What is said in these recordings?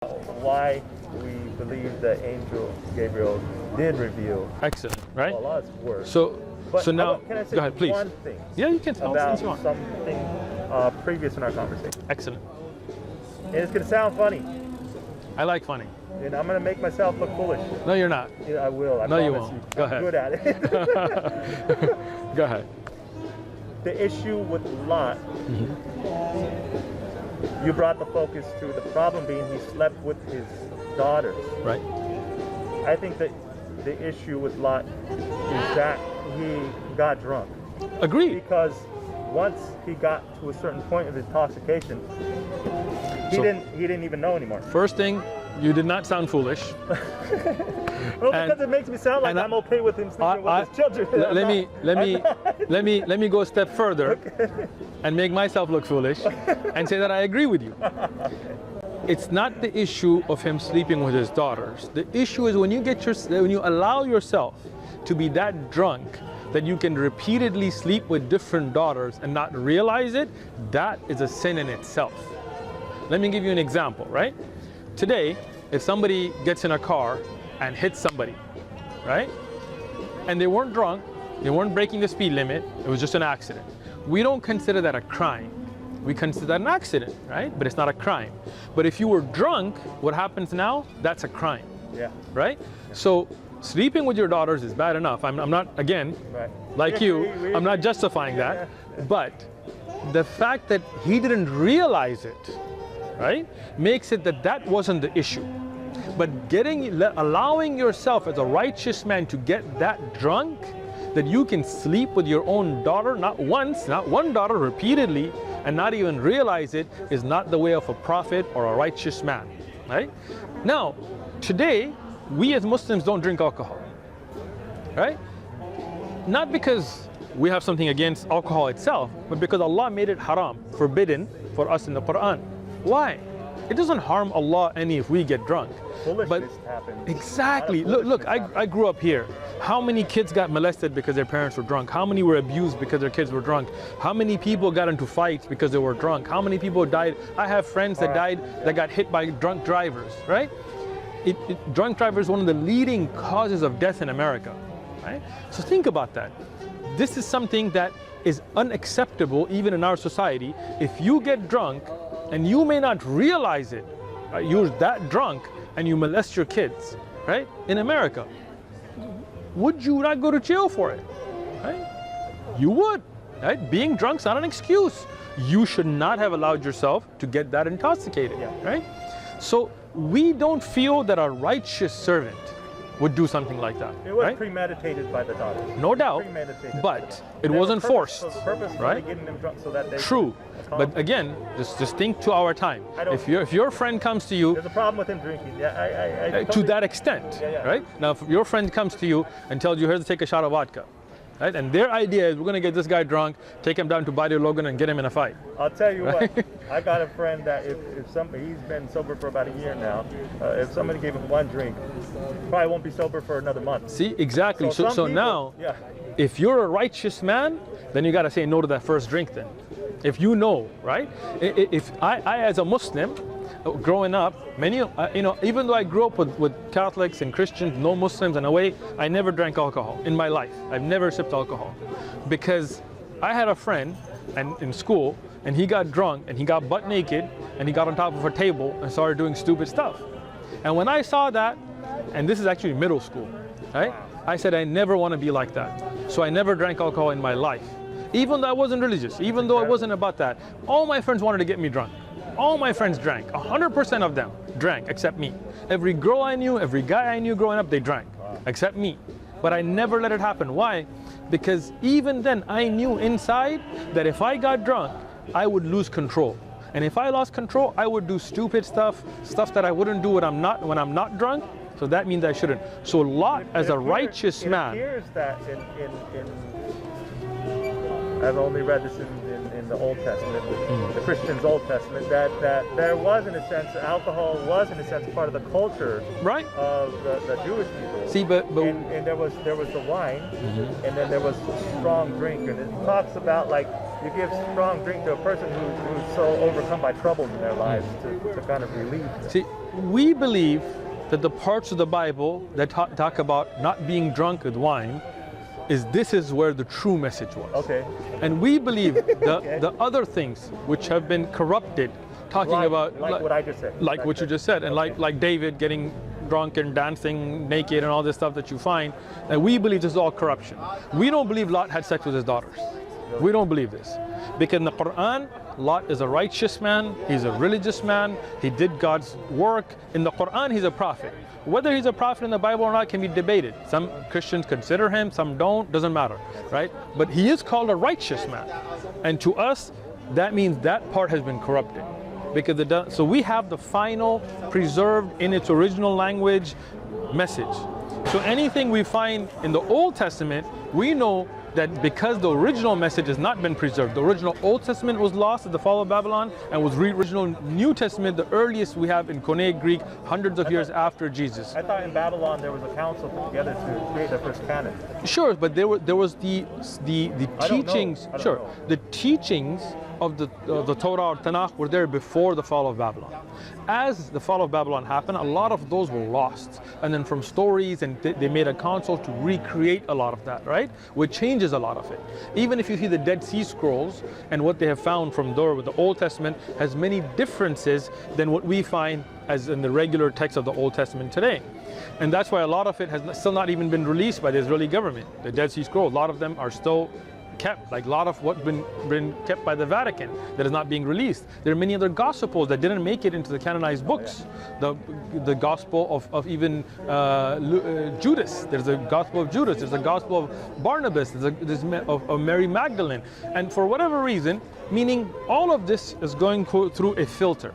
why we believe that Angel Gabriel did reveal Excellent, right? Allah's word. So now, can I say go ahead, please. one thing? Yeah, you can tell about us you want. something previous in our conversation. Excellent. And it's going to sound funny, I like funny. and I'm going to make myself look foolish. No, you're not. Yeah, I will. I No, you promise won't. Go I'm ahead. good at it. Go ahead. The issue with Lot, you brought the focus to the problem being he slept with his daughters. Right. I think that the issue with Lot is that he got drunk. Agreed. Because once he got to a certain point of intoxication, he didn't even know anymore. First thing, you did not sound foolish. Well, because it makes me sound like I'm okay with him sleeping with his children. Let me go a step further and make myself look foolish and say that I agree with you. It's not the issue of him sleeping with his daughters. The issue is when you allow yourself to be that drunk that you can repeatedly sleep with different daughters and not realize it, that is a sin in itself. Let me give you an example, right? Today, if somebody gets in a car and hits somebody, right? And they weren't drunk, they weren't breaking the speed limit, it was just an accident. We don't consider that a crime. We consider that an accident, right? But it's not a crime. But if you were drunk, what happens now? That's a crime. Yeah. Right? Yeah. So sleeping with your daughters is bad enough. I'm not, again, like you, I'm not justifying that. But the fact that he didn't realize it, right, makes it that wasn't the issue. But allowing yourself as a righteous man to get that drunk, that you can sleep with your own daughter, not once, not one daughter, repeatedly, and not even realize it, is not the way of a prophet or a righteous man, right? Now, today, we as Muslims don't drink alcohol, right? Not because we have something against alcohol itself, but because Allah made it haram, forbidden for us in the Quran. Why? It doesn't harm Allah any if we get drunk. Foolishness happens. Exactly. Look, I grew up here. How many kids got molested because their parents were drunk? How many were abused because their kids were drunk? How many people got into fights because they were drunk? How many people died? I have friends that died that got hit by drunk drivers, right? Drunk drivers is one of the leading causes of death in America, right? So think about that. This is something that is unacceptable even in our society. If you get drunk and you may not realize it, you're that drunk and you molest your kids, right? In America, would you not go to jail for it, right? You would, right? Being drunk's not an excuse. You should not have allowed yourself to get that intoxicated, right? So we don't feel that a righteous servant would do something like that. It was right? premeditated by the daughter. No doubt, but it wasn't forced, right? Getting them drunk so that they True, but again, just think to our time. If your friend comes to you, there's a problem with him drinking. Yeah, to that extent, right? Now, if your friend comes to you and tells you, "Here's to take a shot of vodka," right? And their idea is, we're going to get this guy drunk, take him down to Body Logan, and get him in a fight. I'll tell you what. I got a friend that if somebody, he's been sober for about a year now. If somebody gave him one drink, probably won't be sober for another month. See, exactly. So people, now, if you're a righteous man, then you got to say no to that first drink. Then, if you know, right? If I as a Muslim, growing up, even though I grew up with Catholics and Christians, no Muslims in a way, I never drank alcohol in my life. I've never sipped alcohol, because I had a friend in school, and he got drunk and he got butt naked and he got on top of a table and started doing stupid stuff. And when I saw that, and this is actually middle school, right? I said, I never want to be like that. So I never drank alcohol in my life. Even though I wasn't religious, even though it wasn't about that. All my friends wanted to get me drunk. All my friends drank. 100% of them drank, except me. Every girl I knew, every guy I knew growing up, they drank, except me. But I never let it happen. Why? Because even then, I knew inside that if I got drunk, I would lose control. And if I lost control, I would do stupid stuff that I wouldn't do when I'm not drunk. So that means I shouldn't. So Lot, as a righteous man. It appears that I've only read this in the Old Testament, the Christians' Old Testament, that there was, in a sense, alcohol was, in a sense, part of the culture of the Jewish people. See, but and there was the wine, and then there was strong drink, and it talks about, like, you give strong drink to a person who's so overcome by troubles in their lives to kind of relieve them. See, we believe that the parts of the Bible that talk about not being drunk with wine, this is where the true message was. Okay. And we believe the other things which have been corrupted, talking about like what I just said. Like what you just said, and like David getting drunk and dancing naked and all this stuff that you find, and we believe this is all corruption. We don't believe Lot had sex with his daughters. We don't believe this. Because in the Quran, Lot is a righteous man, he's a religious man, he did God's work. In the Quran, he's a prophet. Whether he's a prophet in the Bible or not can be debated. Some Christians consider him, some don't, doesn't matter, right? But he is called a righteous man. And to us, that means that part has been corrupted. Because so we have the final, preserved in its original language message. So anything we find in the Old Testament, we know that because the original message has not been preserved. The original Old Testament was lost at the fall of Babylon, and was original New Testament, the earliest we have in Koine Greek, hundreds of years after Jesus. I thought in Babylon there was a council put together to create the first canon. Sure, but there was the teachings. Sure, the teachings of the Torah or Tanakh were there before the fall of Babylon. As the fall of Babylon happened, a lot of those were lost. And then from stories, and they made a council to recreate a lot of that, right? Which changes a lot of it. Even if you see the Dead Sea Scrolls and what they have found from there with the Old Testament has many differences than what we find as in the regular text of the Old Testament today. And that's why a lot of it has still not even been released by the Israeli government. The Dead Sea Scrolls, a lot of them are still kept, like a lot of what's been kept by the Vatican that is not being released. There are many other Gospels that didn't make it into the canonized books. The Gospel of even Judas. There's a Gospel of Judas. There's a Gospel of Barnabas. There's of Mary Magdalene. And for whatever reason, meaning all of this is going through a filter.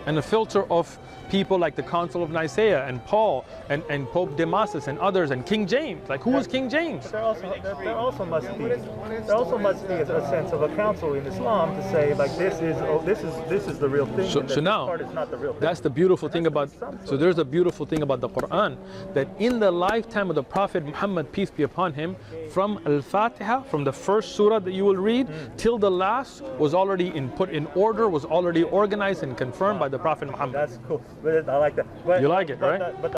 And a filter of people like the Council of Nicaea and Paul and Pope Damasus and others and King James. Like, who was King James? There also must be a sense of a council in Islam to say, like, this is the real thing. So now part is not the real thing. That's the beautiful thing about. So there's a beautiful thing about the Quran, that in the lifetime of the Prophet Muhammad, peace be upon him, from Al-Fatiha, from the first surah that you will read till the last, was already put in order, was already organized and confirmed by the Prophet Muhammad. That's cool. I like that. But, you like it, right? But